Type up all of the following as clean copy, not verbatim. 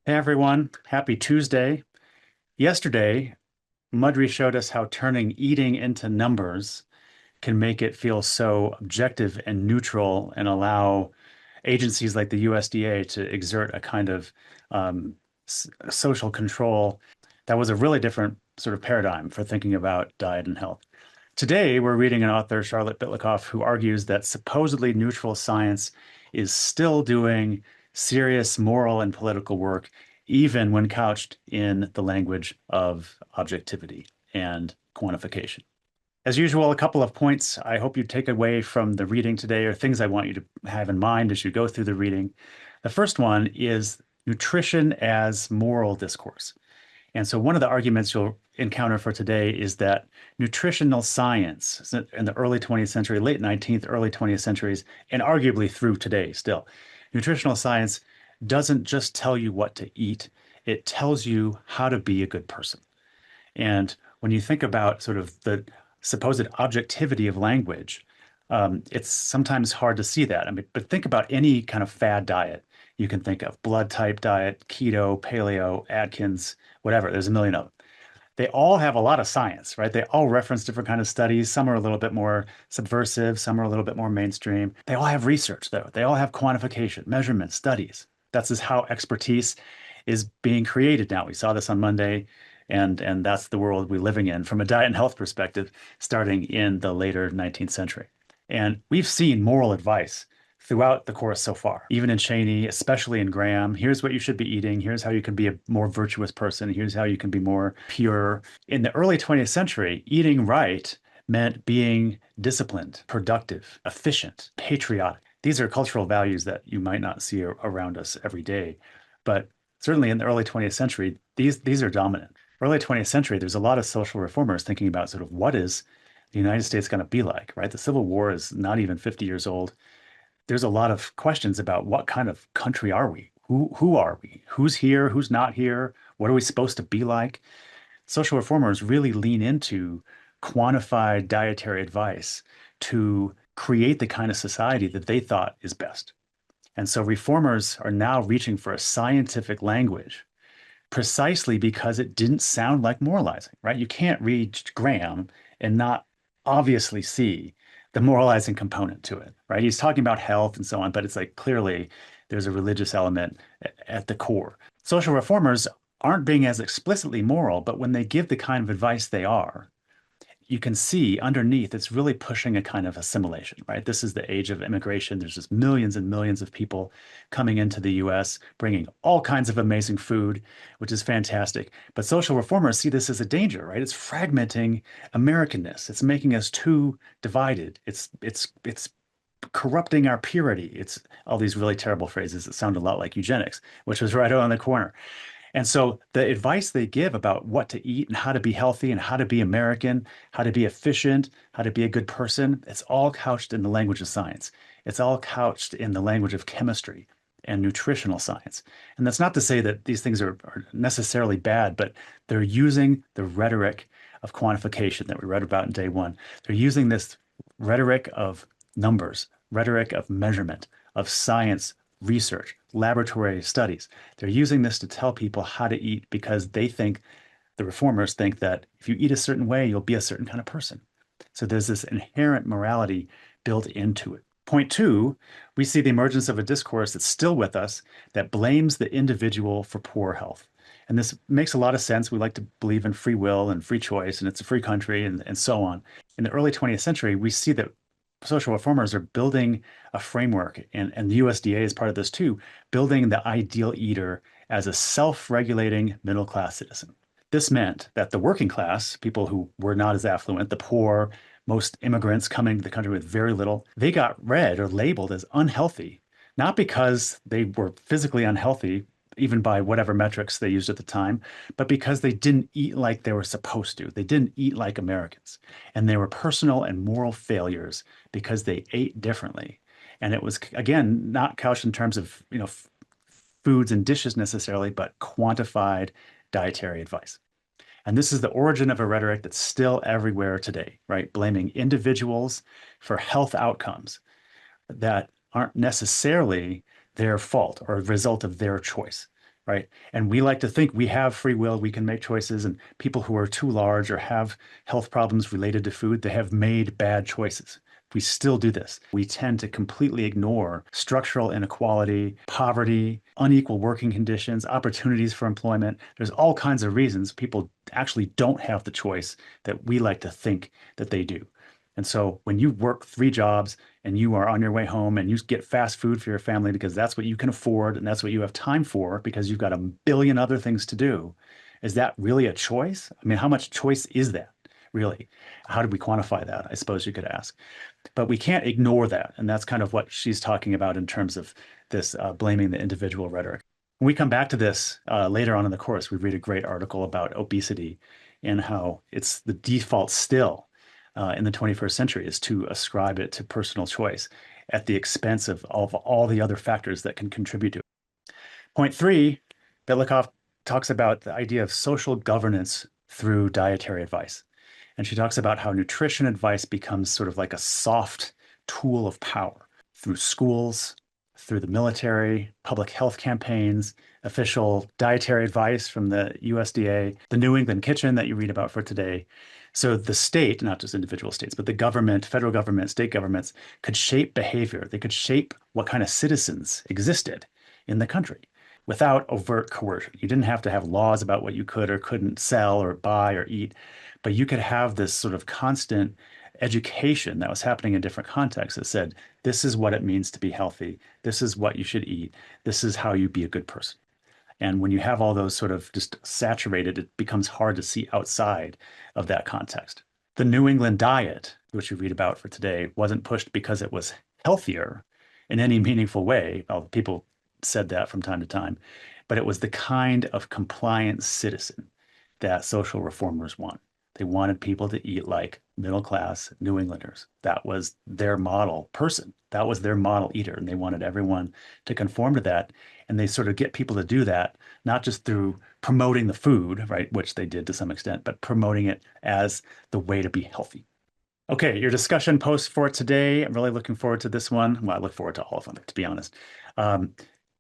Hey everyone, happy Tuesday. Yesterday, Mudry showed us how turning eating into numbers can make it feel so objective and neutral and allow agencies like the USDA to exert a kind of social control that was a really different sort of paradigm for thinking about diet and health. Today, we're reading an author, Charlotte Bitlikoff, who argues that supposedly neutral science is still doing serious moral and political work, even when couched in the language of objectivity and quantification. As usual, a couple of points I hope you take away from the reading today, or things I want you to have in mind as you go through the reading. The first one is nutrition as moral discourse. And so one of the arguments you'll encounter for today is that nutritional science in the early 20th century, late 19th, early 20th centuries, and arguably through today still, nutritional science doesn't just tell you what to eat, it tells you how to be a good person. And when you think about sort of the supposed objectivity of language, it's sometimes hard to see that. I mean, but think about any kind of fad diet you can think of, blood type diet, keto, paleo, Atkins, whatever. There's a million of them. They all have a lot of science, right? They all reference different kind of studies. Some are a little bit more subversive, some are a little bit more mainstream. They all have research, though. They all have quantification, measurement, studies. That's just how expertise is being created now. We saw this on Monday, and that's the world we're living in from a diet and health perspective, starting in the later 19th century. And we've seen moral advice throughout the course so far, even in Cheney, especially in Graham. Here's what you should be eating. Here's how you can be a more virtuous person. Here's how you can be more pure. In the early 20th century, eating right meant being disciplined, productive, efficient, patriotic. These are cultural values that you might not see around us every day. But certainly in the early 20th century, these are dominant. Early 20th century, there's a lot of social reformers thinking about sort of what is the United States going to be like, right? The Civil War is not even 50 years old. There's a lot of questions about what kind of country are we? Who are we? Who's here? Who's not here? What are we supposed to be like? Social reformers really lean into quantified dietary advice to create the kind of society that they thought is best. And so reformers are now reaching for a scientific language precisely because it didn't sound like moralizing, right? You can't read Graham and not obviously see the moralizing component to it, right? He's talking about health and so on, but it's like clearly there's a religious element at the core. Social reformers aren't being as explicitly moral, but when they give the kind of advice they are, you can see underneath it's really pushing a kind of assimilation, right? This is the age of immigration. There's just millions and millions of people coming into the US, bringing all kinds of amazing food, which is fantastic. But social reformers see this as a danger, right? It's fragmenting Americanness. It's making us too divided. It's corrupting our purity. It's all these really terrible phrases that sound a lot like eugenics, which was right on the corner. And so the advice they give about what to eat and how to be healthy and how to be American, how to be efficient, how to be a good person, it's all couched in the language of science. It's all couched in the language of chemistry and nutritional science. And that's not to say that these things are necessarily bad, but they're using the rhetoric of quantification that we read about in day one. They're using this rhetoric of numbers, rhetoric of measurement, of science, research, laboratory studies. They're using this to tell people how to eat because they think, the reformers think that if you eat a certain way, you'll be a certain kind of person. So there's this inherent morality built into it. Point two, we see the emergence of a discourse that's still with us that blames the individual for poor health. And this makes a lot of sense. We like to believe in free will and free choice, and it's a free country, and so on. In the early 20th century, we see that social reformers are building a framework, and the USDA is part of this too, building the ideal eater as a self-regulating middle-class citizen. This meant that the working class, people who were not as affluent, the poor, most immigrants coming to the country with very little, they got read or labeled as unhealthy, not because they were physically unhealthy, even by whatever metrics they used at the time, but because they didn't eat like they were supposed to. They didn't eat like Americans. And they were personal and moral failures because they ate differently. And it was, again, not couched in terms of, foods and dishes necessarily, but quantified dietary advice. And this is the origin of a rhetoric that's still everywhere today, right? Blaming individuals for health outcomes that aren't necessarily their fault or a result of their choice. right? And we like to think we have free will, we can make choices, and people who are too large or have health problems related to food, they have made bad choices. We still do this. We tend to completely ignore structural inequality, poverty, unequal working conditions, opportunities for employment. There's all kinds of reasons people actually don't have the choice that we like to think that they do. And so when you work three jobs and you are on your way home and you get fast food for your family because that's what you can afford and that's what you have time for because you've got a billion other things to do, is that really a choice? I mean, how much choice is that really? How do we quantify that? I suppose you could ask. But we can't ignore that. And that's kind of what she's talking about in terms of this blaming the individual rhetoric. When we come back to this later on in the course, we read a great article about obesity and how it's the default still in the 21st century is to ascribe it to personal choice at the expense of all the other factors that can contribute to it. Point three, Bitlikov talks about the idea of social governance through dietary advice. And she talks about how nutrition advice becomes sort of like a soft tool of power through schools, through the military, public health campaigns, official dietary advice from the USDA, the New England Kitchen that you read about for today. So the state, not just individual states, but the government, federal government, state governments could shape behavior. They could shape what kind of citizens existed in the country without overt coercion. You didn't have to have laws about what you could or couldn't sell or buy or eat, but you could have this sort of constant education that was happening in different contexts that said, this is what it means to be healthy. This is what you should eat. This is how you be a good person. And when you have all those sort of just saturated, it becomes hard to see outside of that context. The New England diet, which we read about for today, wasn't pushed because it was healthier in any meaningful way. Well, people said that from time to time, but it was the kind of compliant citizen that social reformers want. They wanted people to eat like middle class New Englanders. That was their model person. That was their model eater. And they wanted everyone to conform to that. And they sort of get people to do that, not just through promoting the food, right, which they did to some extent, but promoting it as the way to be healthy. Okay, your discussion post for today. I'm really looking forward to this one. Well, I look forward to all of them, to be honest. Um,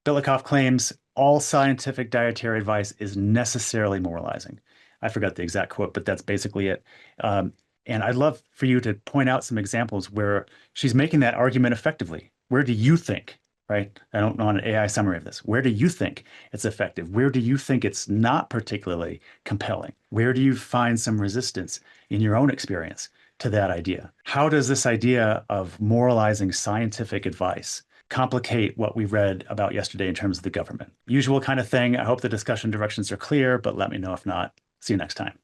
Billikov claims all scientific dietary advice is necessarily moralizing. I forgot the exact quote, but that's basically it. And I'd love for you to point out some examples where she's making that argument effectively. Where do you think, right? I don't know an AI summary of this. Where do you think it's effective? Where do you think it's not particularly compelling? Where do you find some resistance in your own experience to that idea? How does this idea of moralizing scientific advice complicate what we read about yesterday in terms of the government? Usual kind of thing. I hope the discussion directions are clear, but let me know if not. See you next time.